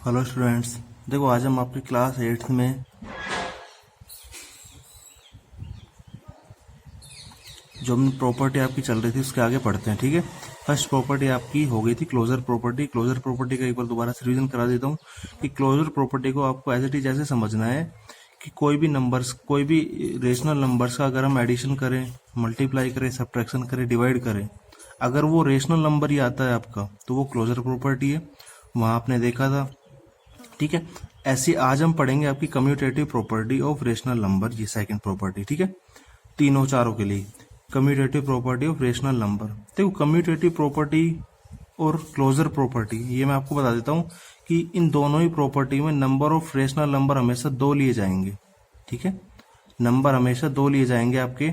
Hello students, देखो आज हम आपकी क्लास 8th में जो हमने प्रॉपर्टी आपकी चल रही थी उसके आगे पढ़ते हैं। ठीक है, फर्स्ट प्रॉपर्टी आपकी हो गई थी क्लोजर प्रॉपर्टी। क्लोजर प्रॉपर्टी का एक बार दोबारा से रिवीजन करा देता हूँ कि क्लोजर प्रॉपर्टी को आपको एज इट इज ऐसे समझना है कि कोई भी नंबर्स, कोई भी रेशनल नंबर्स का अगर हम एडिशन करें, मल्टीप्लाई करें, सब्ट्रैक्शन करें, डिवाइड करें, अगर वो रेशनल नंबर ही आता है आपका तो वो क्लोजर प्रॉपर्टी है। वहाँ आपने देखा था। ठीक है, ऐसी आज हम पढ़ेंगे आपकी commutative property of rational number, ये सेकंड प्रॉपर्टी। ठीक है, तीनों चारों के लिए commutative property of rational number. देखो कम्यूटेटिव प्रॉपर्टी और क्लोजर प्रॉपर्टी ये मैं आपको बता देता हूँ कि इन दोनों ही प्रॉपर्टी में नंबर ऑफ रेशनल नंबर हमेशा दो लिए जाएंगे। ठीक है, नंबर हमेशा दो लिए जाएंगे आपके।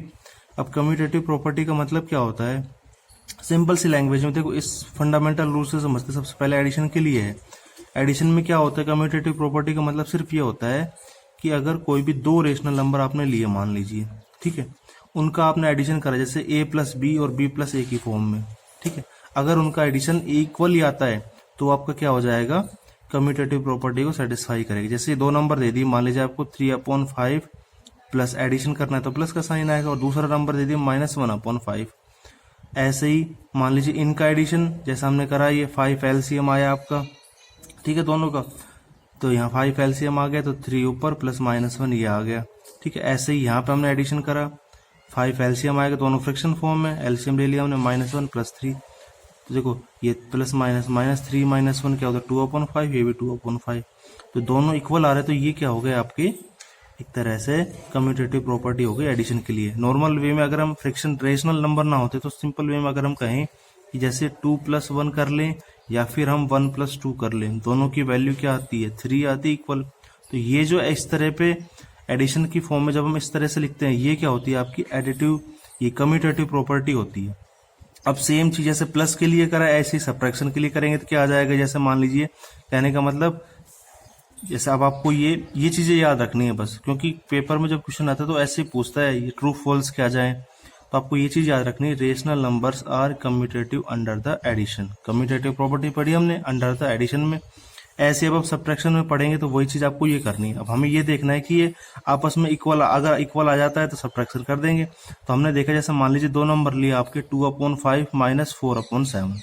अब कम्यूटेटिव प्रॉपर्टी का मतलब क्या होता है, सिंपल सी लैंग्वेज में देखो, इस फंडामेंटल रूल से समझते। सबसे पहले एडिशन के लिए है। एडिशन में क्या होता है, कम्यूटेटिव प्रॉपर्टी का मतलब सिर्फ ये होता है कि अगर कोई भी दो रेशनल नंबर आपने लिए, मान लीजिए, ठीक है, उनका आपने एडिशन करा, जैसे a प्लस बी और b प्लस ए की फॉर्म में। ठीक है, अगर उनका एडिशन इक्वल ही आता है तो आपका क्या हो जाएगा, कम्यूटेटिव प्रॉपर्टी को सेटिस्फाई करेगी। जैसे दो नंबर दे दिए, मान लीजिए आपको 3/5 प्लस एडिशन करना है तो प्लस का साइन आएगा, और दूसरा नंबर दे दिया -1/5। ऐसे ही मान लीजिए इनका एडिशन जैसा हमने करा, ये 5 LCM आया आपका, ठीक है, दोनों का, तो यहाँ 5 LCM आ गया तो 3 ऊपर प्लस -1 ये आ गया। ठीक है, ऐसे ही यहाँ पे हमने एडिशन करा, 5 LCM आएगा, दोनों फ्रैक्शन फॉर्म में, LCM ले लिया हमने -1 प्लस 3, तो देखो ये प्लस माइनस -3 -1 क्या होता है 2/5, ये भी 2/5, तो दोनों इक्वल आ रहे हैं। तो ये क्या हो गए आपके, एक तरह से कम्यूटेटिव प्रॉपर्टी हो गई एडिशन के लिए। नॉर्मल वे में अगर हम फ्रैक्शन रेशनल नंबर ना होते तो सिंपल वे में अगर हम कहें कि जैसे 2 + 1 कर लें या फिर हम 1 + 2 कर लें, दोनों की वैल्यू क्या आती है, 3 आती है इक्वल। तो ये जो इस तरह पे एडिशन की फॉर्म में जब हम इस तरह से लिखते हैं, ये क्या होती है आपकी एडिटिव, ये कम्यूटेटिव प्रॉपर्टी होती है। अब सेम चीज जैसे प्लस के लिए करा, ऐसे ही सब्ट्रैक्शन के लिए करेंगे तो क्या आ जाएगा, जैसे मान लीजिए, कहने का मतलब जैसे अब आपको ये चीजें याद रखनी है बस, क्योंकि पेपर में जब क्वेश्चन आता है तो ऐसे ही पूछता है ये ट्रू फॉल्स क्या जाए, तो आपको ये चीज याद रखनी है, rational numbers are commutative under the addition. Commutative property पढ़ी हमने अंडर द एडिशन में। ऐसे अब सब्ट्रैक्शन में पढ़ेंगे तो वही चीज आपको ये करनी है। अब हमें ये देखना है कि ये आपस में इक्वल, अगर इक्वल आ जाता है तो सब्ट्रैक्शन कर देंगे। तो हमने देखा, जैसे मान लीजिए दो नंबर लिए आपके 2/5 -4/7,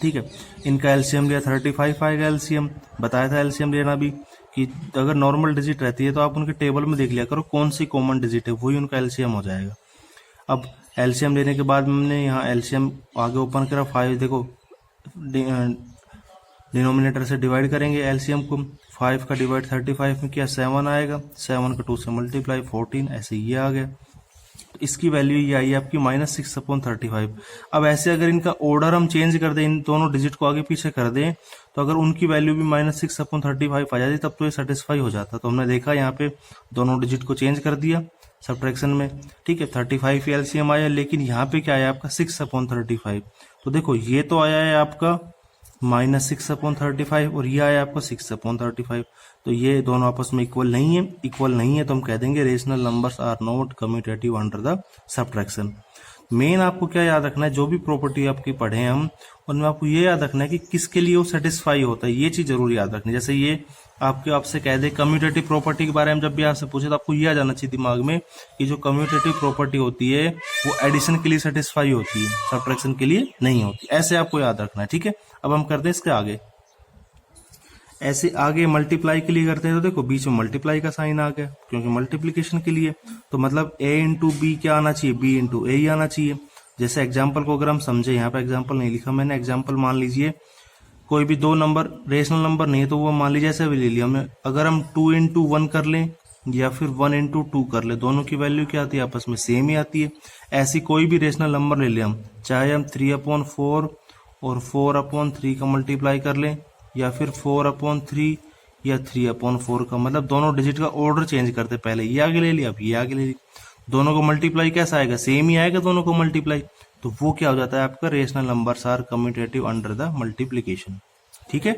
ठीक है, इनका एलसीएम लिया 35 आएगा। एलसीएम बताया था एलसीएम लेना भी, कि अगर नॉर्मल डिजिट रहती है तो आप उनके टेबल में देख लिया करो कौन सी कॉमन डिजिट है, वही उनका एलसीएम हो जाएगा। अब एलसीएम लेने के बाद हमने यहाँ एलसीएम आगे ओपन करा, 5 देखो डिनोमिनेटर से डिवाइड करेंगे एलसीएम को, 5 का डिवाइड 35 में किया 7 आएगा, 7 का 2 से मल्टीप्लाई 14, ऐसे ये आ गया। तो इसकी वैल्यू ये आई आपकी -6/35। अब ऐसे अगर इनका ऑर्डर हम चेंज कर दें, इन दोनों डिजिट को आगे पीछे कर दें, तो अगर उनकी वैल्यू भी -6/35 आ जाती तब तो ये सेटिस्फाई हो जाता। तो हमने देखा यहाँ पे दोनों डिजिट को चेंज कर दिया सब्ट्रैक्शन में, ठीक है, 35 एलसीएम आया, लेकिन यहाँ पे क्या आया आपका 6/35। तो देखो ये तो आया है आपका -6/35 और ये आया आपको 6/35, तो ये दोनों आपस में इक्वल नहीं है। इक्वल नहीं है तो हम कह देंगे rational numbers are not commutative under the subtraction. मेन आपको क्या याद रखना है, जो भी प्रॉपर्टी आपकी पढ़े हैं हम, उनमें आपको ये याद रखना है कि किसके लिए वो सेटिस्फाई होता है, ये चीज जरूर याद रखनी है। जैसे ये आपसे कह दे कम्यूटेटिव प्रॉपर्टी के बारे में, जब भी आपसे पूछे तो आपको ये आ जाना चाहिए दिमाग में कि जो कम्यूटेटिव प्रॉपर्टी होती है वो एडिशन के लिए सेटिस्फाई होती है, सब्ट्रैक्शन के लिए नहीं होती। ऐसे आपको याद रखना है, ठीक है। अब हम करते हैं इसके आगे, ऐसे आगे मल्टीप्लाई के लिए करते हैं तो देखो बीच में मल्टीप्लाई का साइन आ गया, क्योंकि मल्टीप्लिकेशन के लिए, तो मतलब a इंटू बी क्या आना चाहिए, b इंटू ए ही आना चाहिए। जैसे एग्जाम्पल को अगर हम समझे, यहाँ पे एग्जाम्पल नहीं लिखा मैंने, एग्जाम्पल मान लीजिए कोई भी दो नंबर रेशनल नंबर नहीं है तो वो मान लीजिए ऐसे भी ले लिया हमने, अगर हम 2 इंटू 1 कर लें या फिर 1 इंटू 2 कर ले, दोनों की वैल्यू क्या आती है, आपस में सेम ही आती है। ऐसी कोई भी रेशनल नंबर ले लें हम, चाहे हम 3/4 और 4/3 का मल्टीप्लाई कर लें, या फिर 4/3 या 3/4 का, मतलब दोनों डिजिट का ऑर्डर चेंज करते, पहले ये आगे ले लिया अब ये आगे ले ली, दोनों को मल्टीप्लाई कैसा आएगा, सेम ही आएगा दोनों को मल्टीप्लाई, तो वो क्या हो जाता है आपका rational numbers are commutative under the multiplication. ठीक है,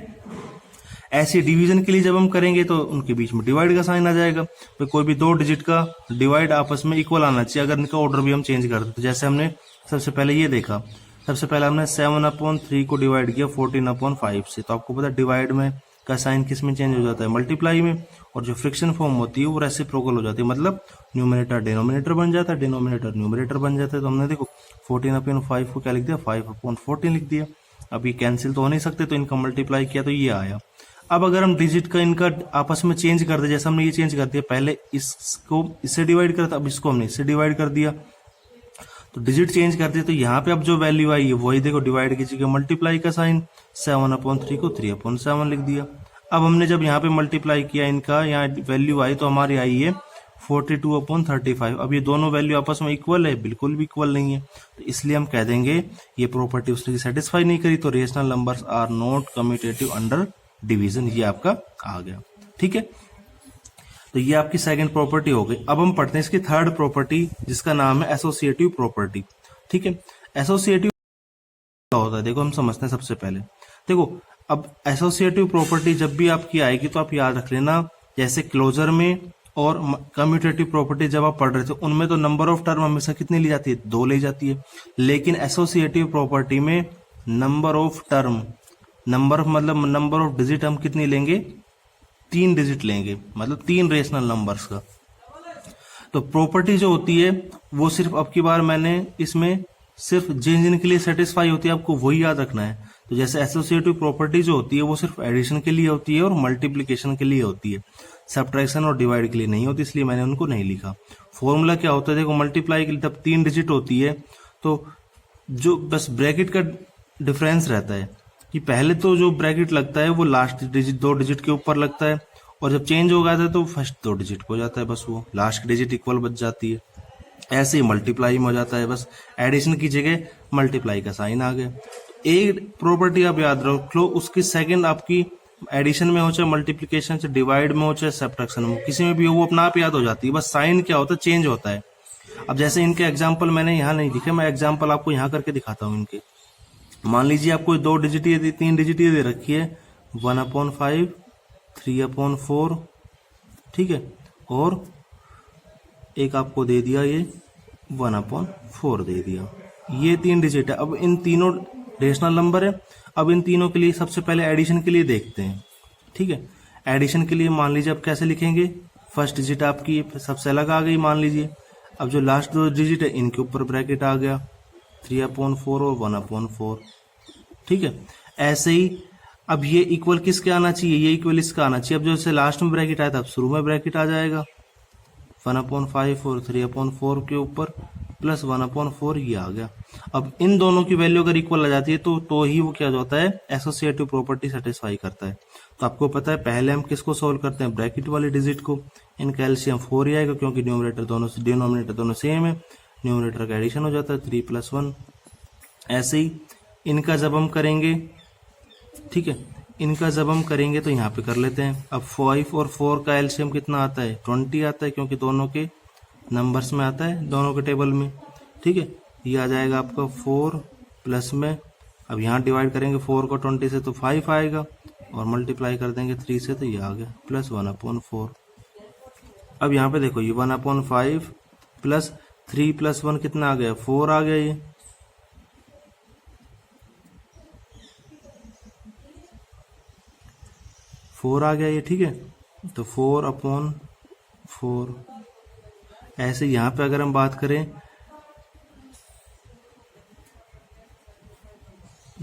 ऐसे डिवीजन के लिए जब हम करेंगे तो उनके बीच में डिवाइड का साइन आ जाएगा। तो कोई भी दो डिजिट का डिवाइड आपस में इक्वल आना चाहिए, अगर इनका ऑर्डर भी हम चेंज कर दें। तो जैसे हमने सबसे पहले ये देखा, सबसे पहले हमने 7/3 को डिवाइड किया 14/5 से, तो आपको पता डिवाइड में का साइन किस में चेंज हो जाता है, मल्टीप्लाई में, और जो फ्रिक्शन फॉर्म होती है वो रेसिप्रोकल हो जाती है, मतलब न्यूमरेटर डिनोमिनेटर बन जाता है, डिनोमिनेटर न्यूमरेटर बन जाता है। तो हमने देखो 14/5 को क्या लिख दिया, 5/14 लिख दिया। अब ये कैंसिल तो हो नहीं सकते, तो इनका मल्टीप्लाई किया तो ये आया। अब अगर हम डिजिट का इनका आपस में चेंज कर दे, जैसे हमने ये चेंज कर दिया, पहले इसको इससे डिवाइड करा था, अब इसको हमने इससे डिवाइड कर दिया, तो डिजिट चेंज कर दिया, तो यहाँ पे अब जो वैल्यू आई है वही देखो डिवाइड की जगह मल्टीप्लाई का साइन, 7/3 को 3/7 लिख दिया। अब हमने जब यहाँ पे मल्टीप्लाई किया इनका, यहाँ वैल्यू आई तो हमारी आई है 42/35। अब ये दोनों वैल्यू आपस में इक्वल है, बिल्कुल भी इक्वल नहीं है, तो इसलिए हम कह देंगे ये प्रॉपर्टी उसने सेटिस्फाई नहीं करी, तो rational numbers are not commutative under division, ये आपका आ गया। ठीक है, तो ये आपकी सेकंड प्रॉपर्टी हो गई। अब हम पढ़ते हैं इसकी थर्ड प्रॉपर्टी, जिसका नाम है एसोसिएटिव प्रॉपर्टी। ठीक है, एसोसिएटिव क्या होता है देखो हम समझते हैं। सबसे पहले देखो, अब एसोसिएटिव प्रॉपर्टी जब भी आपकी आएगी तो आप याद रख लेना, जैसे क्लोजर में और कम्यूटेटिव प्रॉपर्टी जब आप पढ़ रहे थे उनमें तो नंबर ऑफ टर्म हमेशा कितनी ली जाती है, 2 ली जाती है, लेकिन एसोसिएटिव प्रॉपर्टी में number of term, number of digit हम कितनी लेंगे, 3 डिजिट लेंगे, मतलब 3 रेशनल नंबर्स का। तो प्रॉपर्टी जो होती है वो सिर्फ अब की बार मैंने इसमें सिर्फ जिनके लिए सेटिस्फाई होती है आपको वही याद रखना है। तो जैसे एसोसिएटिव प्रॉपर्टी जो होती है वो सिर्फ एडिशन के लिए होती है और मल्टीप्लिकेशन के लिए होती है, सब्ट्रैक्शन और डिवाइड के लिए नहीं होती, इसलिए मैंने उनको नहीं लिखा। फॉर्मूला क्या होता है देखो, मल्टीप्लाई के लिए जब 3 डिजिट होती है तो जो बस ब्रैकेट का डिफरेंस रहता है कि पहले तो जो ब्रैकेट लगता है वो लास्ट डिजिट 2 डिजिट के ऊपर लगता है, और जब चेंज हो जाता है तो फर्स्ट 2 डिजिट हो जाता है, बस वो लास्ट डिजिट इक्वल बच जाती है। ऐसे ही मल्टीप्लाई में हो जाता है, बस एडिशन की जगह मल्टीप्लाई का साइन आ गया। एक प्रॉपर्टी आप याद रख लो, उसकी सेकंड आपकी एडिशन में हो चाहे मल्टीप्लिकेशन से डिवाइड में हो चाहे सब्ट्रैक्शन में, किसी में भी हो वो अपना आप याद हो जाती है, बस साइन क्या होता है चेंज होता है। अब जैसे इनके एग्जाम्पल मैंने यहाँ नहीं लिखे, मैं एग्जाम्पल आपको यहाँ करके दिखाता हूँ इनके। मान लीजिए आपको 2 डिजिट ये 3 डिजिट ये दे रखी है, 1/5, 3/4, ठीक है, और एक आपको दे दिया ये 1/4 दे दिया, ये 3 डिजिट है। अब इन तीनों रेशनल नंबर है, अब इन तीनों के लिए सबसे पहले एडिशन के लिए देखते हैं। ठीक है, एडिशन के लिए मान लीजिए अब कैसे लिखेंगे, फर्स्ट डिजिट आपकी सबसे अलग आ गई मान लीजिए, अब जो लास्ट 2 डिजिट है इनके ऊपर ब्रैकेट आ गया 3/4 और 1/4। ठीक है, ऐसे ही अब ये इक्वल किसके आना चाहिए, ये इक्वल इसका आना चाहिए। अब जो जैसे लास्ट में ब्रैकेट आया था अब शुरू में ब्रैकेट आ जाएगा 1/5 और 3/4 के ऊपर प्लस 1/4 ये आ गया। अब इन दोनों की वैल्यू अगर इक्वल आ जाती है तो ही वो क्या होता है, एसोसिएटिव प्रॉपर्टी सेटिस्फाई करता है। तो आपको पता है पहले हम किसको सोल्व करते हैं, ब्रैकेट वाले डिजिट को। इनका एलसीएम 4 ही आएगा क्योंकि डिनोमिनेटर दोनों सेम है, न्यूमरेटर का एडिशन हो जाता है 3 + 1। ऐसे ही इनका जब हम करेंगे, ठीक है, इनका जब हम करेंगे तो यहाँ पे कर लेते हैं। अब 5 और 4 का एलसीएम कितना आता है, 20 आता है, क्योंकि दोनों के नंबर्स में आता है, दोनों के टेबल में। ठीक है, ये आ जाएगा आपका 4 प्लस में, अब यहाँ डिवाइड करेंगे 4 को 20 से तो 5 आएगा, और मल्टीप्लाई कर देंगे 3 से तो ये आ गया प्लस 1/4। अब यहाँ पे देखो ये 1/5 प्लस 3 + 1 कितना आ गया, 4 आ गया, ये 4 आ गया ये। ठीक है, तो 4/4। ऐसे यहाँ पे अगर हम बात करें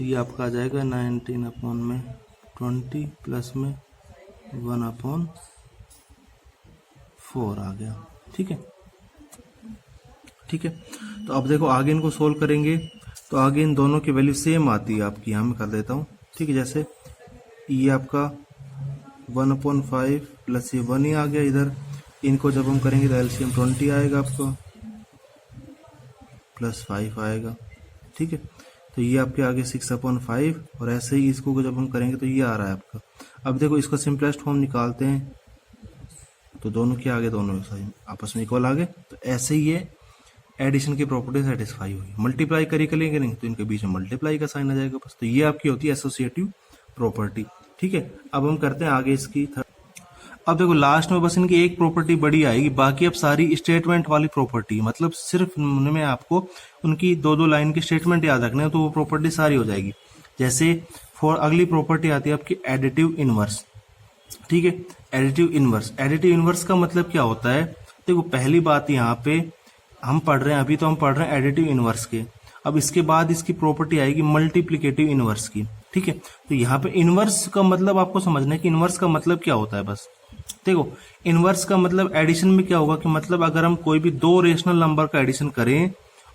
ये आपका आ जाएगा 19/20 प्लस में 1/4 आ गया। ठीक है, ठीक है, तो अब देखो आगे इनको सोल्व करेंगे तो आगे इन दोनों की वैल्यू सेम आती है आपकी, यहाँ मैं कर देता हूँ। ठीक है, जैसे ये आपका 1/5 प्लस ये 1 ही आ गया इधर, इनको जब हम करेंगे तो एलसीएम 20 आएगा आपका प्लस 5 आएगा। ठीक है, तो ये आपके आगे 6/5, और ऐसे ही इसको जब हम करेंगे तो ये आ रहा है आपका। अब देखो इसका सिंपलेस्ट फॉर्म निकालते हैं तो दोनों के आगे दोनों आपस में इक्वल आ गए, तो ऐसे ही ये एडिशन की प्रॉपर्टी सेटिस्फाई हुई। मल्टीप्लाई करेंगे नहीं तो इनके बीच में मल्टीप्लाई का साइन आ जाएगा बस। तो ये आपकी होती है एसोसिएटिव प्रॉपर्टी। ठीक है, अब हम करते हैं आगे इसकी अब देखो लास्ट में बस इनकी एक प्रॉपर्टी बड़ी आएगी, बाकी अब सारी स्टेटमेंट वाली प्रॉपर्टी, मतलब सिर्फ उनमें आपको उनकी 2-2 लाइन के स्टेटमेंट याद रखने हैं तो वो प्रॉपर्टी सारी हो जाएगी। जैसे अगली प्रॉपर्टी आती है आपकी एडिटिव इनवर्स। ठीक है, एडिटिव इनवर्स। एडिटिव इनवर्स का मतलब क्या होता है? देखो पहली बात यहाँ पे हम पढ़ रहे हैं, अभी तो हम पढ़ रहे हैं एडिटिव इनवर्स के। अब इसके बाद इसकी प्रॉपर्टी आएगी मल्टीप्लिकेटिव इनवर्स की। ठीक है, तो यहाँ पे इनवर्स का मतलब आपको समझना है कि इनवर्स का मतलब क्या होता है। बस देखो, इनवर्स का मतलब एडिशन में क्या होगा कि मतलब अगर हम कोई भी दो रेशनल नंबर का एडिशन करें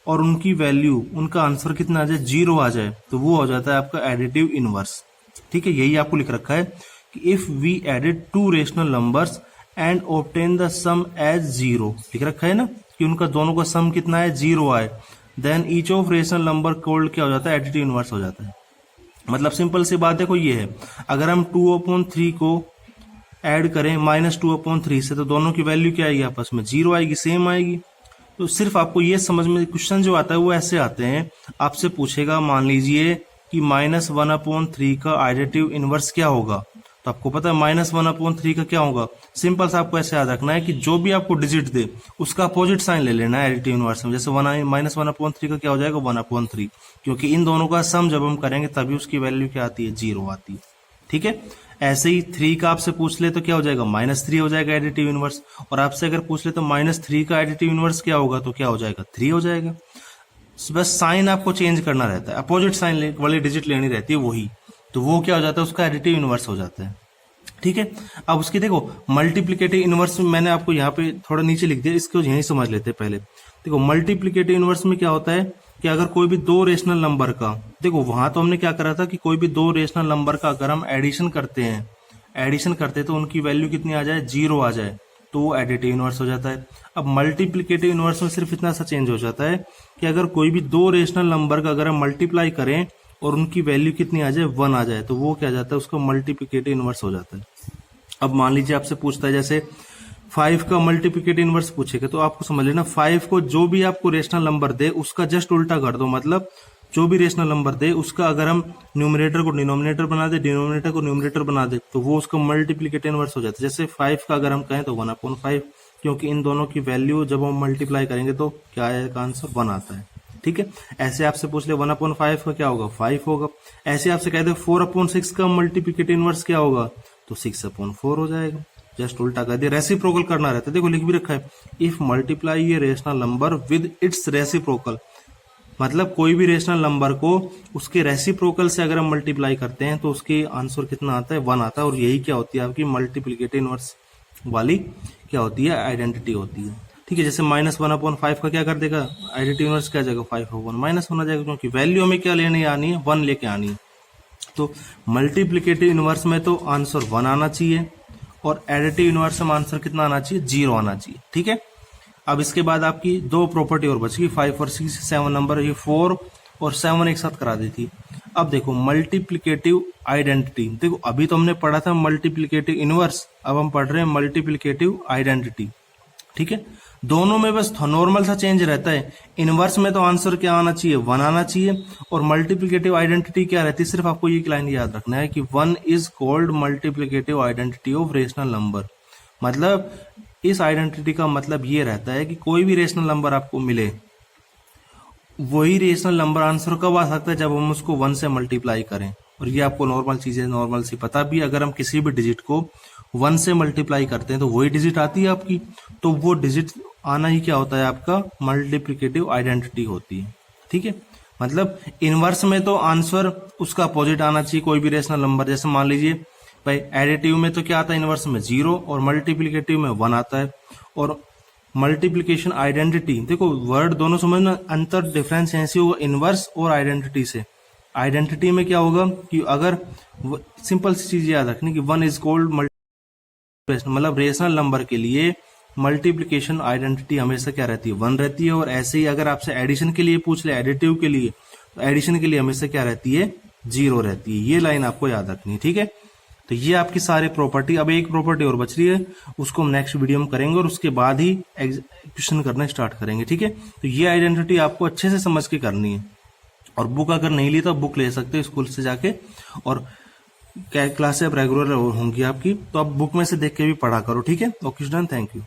और उनकी वैल्यू, उनका आंसर कितना आ जाए, 0 आ जाए, तो वो हो जाता है आपका एडिटिव इनवर्स। ठीक है, यही आपको लिख रखा है कि if we added two rational numbers and obtain the sum as 0, लिख रखा है ना कि उनका दोनों का सम कितना है, 0 आए, then each of rational number called क्या हो जाता है, एडिटिव इनवर्स हो जाता है। मतलब सिंपल सी बात देखो ये है, अगर हम 2/3 को ऐड करें -2/3 से, तो दोनों की वैल्यू क्या आएगी, आपस में 0 आएगी, सेम आएगी। तो सिर्फ आपको ये समझ में, क्वेश्चन जो आता है वो ऐसे आते हैं, आपसे पूछेगा मान लीजिए कि -1/3 का एडिटिव इनवर्स क्या होगा, तो आपको पता है -1/3 का क्या होगा। सिंपल सा आपको ऐसे याद रखना है कि जो भी आपको डिजिट दे उसका अपोजिट साइन ले लेना है एडिटिव इनवर्स में। जैसे -1/3 का क्या हो जाएगा, 1/3, क्योंकि इन दोनों का सम जब हम करेंगे तभी उसकी वैल्यू क्या आती है, 0 आती है। ठीक है, ऐसे ही 3 का आपसे पूछ ले तो क्या हो जाएगा, -3 हो जाएगा एडिटिव इनवर्स। और आपसे अगर पूछ ले तो -3 का एडिटिव इनवर्स क्या होगा, तो क्या हो जाएगा, 3 हो जाएगा। बस साइन आपको चेंज करना रहता है, अपोजिट साइन वाली डिजिट लेनी रहती है वही, तो वो क्या हो जाता है, उसका एडिटिव इनवर्स हो जाता है। ठीक है, अब उसकी देखो मल्टीप्लिकेटिव इनवर्स मैंने आपको यहाँ पे थोड़ा नीचे लिख दिया, इसको यहीं समझ लेते हैं पहले। देखो मल्टीप्लिकेटिव इनवर्स में क्या होता है कि अगर कोई भी दो रेशनल नंबर का, देखो वहां तो हमने क्या करा था कि कोई भी दो रेशनल नंबर का अगर हम एडिशन करते हैं तो उनकी वैल्यू कितनी आ जाए, 0 आ जाए, तो वो एडिटिव इनवर्स हो जाता है। अब मल्टीप्लिकेटिव इनवर्स में सिर्फ इतना सा चेंज हो जाता है कि अगर कोई भी दो रेशनल नंबर का अगर हम मल्टीप्लाई करें और उनकी वैल्यू कितनी आ जाए, 1 आ जाए, तो वो क्या जाता है, उसको मल्टीप्लिकेटिव इनवर्स हो जाता है। अब मान लीजिए आपसे पूछता है जैसे 5 का मल्टीप्लिकेटिव इनवर्स पूछेगा, तो आपको समझ लेना 5 को जो भी आपको रेशनल नंबर दे उसका जस्ट उल्टा कर दो। मतलब जो भी रेशनल नंबर दे उसका अगर हम न्यूमरेटर को डिनोमिनेटर बना दे, डिनोमिनेटर को न्यूमरेटर बना दे, तो वो उसका मल्टीप्लिकेटिव इनवर्स हो जाता है। जैसे 5 का अगर हम कहें तो 1/5, क्योंकि इन दोनों की वैल्यू जब हम मल्टीप्लाई करेंगे तो क्या आएगा, आंसर 1 आता है। ठीक है, ऐसे आपसे पूछ ले 1/5 का क्या होगा, 5 होगा। ऐसे आपसे कह दे 4/6 का मल्टीप्लिकेटिव इनवर्स क्या होगा, तो 6/4 हो जाएगा। जस्ट उल्टा कर दिया, रेसिप्रोकल करना रहता है। देखो लिख भी रखा है, इफ मल्टीप्लाई ये rational number with its reciprocal, मतलब कोई भी रेशनल नंबर को उसके रेसिप्रोकल से अगर हम मल्टीप्लाई करते हैं तो उसके आंसर कितना आता है, 1 आता है। और यही क्या होती है आपकी मल्टीप्लिकेटिव इनवर्स वाली क्या होती है, आइडेंटिटी होती है। ठीक है, जैसे -1/5 का क्या कर देगा, एडिटिव इनवर्स क्या जाएगा, 5/1 -1 आ जाएगा, क्योंकि वैल्यू हमें क्या लेने आनी है, 1 लेके आनी है। तो मल्टीप्लिकेटिव इनवर्स में तो आंसर 1 आना चाहिए और एडिटिव इनवर्स में आंसर कितना आना चाहिए, 0 आना चाहिए। ठीक है, अब इसके बाद आपकी दो प्रॉपर्टी और बच गई, 5 और 6, 7 नंबर, ये 4 और 7 एक साथ करा दी थी। अब देखो मल्टीप्लिकेटिव आइडेंटिटी, देखो अभी तो हमने पढ़ा था मल्टीप्लिकेटिव इनवर्स, अब हम पढ़ रहे हैं मल्टीप्लिकेटिव आइडेंटिटी। ठीक है, दोनों में बस नॉर्मल सा चेंज रहता है। इनवर्स में तो आंसर क्या आना चाहिए, 1 आना चाहिए, और मल्टीप्लिकेटिव आइडेंटिटी क्या रहती है, सिर्फ आपको ये लाइन याद रखना है कि 1 is called multiplicative identity of rational number. मतलब इस आइडेंटिटी का मतलब ये रहता है कि कोई भी रेशनल नंबर आपको मिले, वही रेशनल नंबर आंसर कब आ सकता है, जब हम उसको 1 से मल्टीप्लाई करें। और ये आपको नॉर्मल चीजें नॉर्मल सी पता भी, अगर हम किसी भी डिजिट को 1 से मल्टीप्लाई करते हैं तो वही डिजिट आती है आपकी, तो वो डिजिट आना ही क्या होता है, आपका मल्टीप्लिकेटिव आइडेंटिटी होती है। ठीक है, मतलब इनवर्स में तो आंसर उसका अपोजिट आना चाहिए कोई भी रेशनल नंबर। जैसे मान लीजिए भाई एडिटिव में तो क्या आता है, इनवर्स में 0 और मल्टीप्लिकेटिव में 1 आता है। और मल्टीप्लिकेशन आइडेंटिटी, देखो वर्ड दोनों समझना, अंतर डिफरेंस ऐसी होगा इनवर्स और आइडेंटिटी से। आइडेंटिटी में क्या होगा कि अगर सिंपल सी चीज याद रखनी कि 1 इज कॉल्ड मल्टीप्लिकेशन, मतलब रेशनल नंबर के लिए मल्टीप्लिकेशन आइडेंटिटी हमेशा क्या रहती है, 1 रहती है। और ऐसे ही अगर आपसे एडिशन के लिए पूछ ले, एडिटिव के लिए, तो एडिशन के लिए हमेशा क्या रहती है, 0 रहती है। ये लाइन आपको याद रखनी है। ठीक है, तो ये आपकी सारी प्रॉपर्टी। अब एक प्रॉपर्टी और बच रही है, उसको हम नेक्स्ट वीडियो में करेंगे और उसके बाद ही एग्जीक्यूशन करना स्टार्ट करेंगे। ठीक है, तो ये आइडेंटिटी आपको अच्छे से समझ के करनी है। और बुक अगर नहीं ली तो बुक ले सकते हो स्कूल से जाके, और क्लासें अब रेगुलर होंगी आपकी, तो आप बुक में से देख के भी पढ़ा करो। ठीक है, ओके स्टूडेंट, थैंक यू।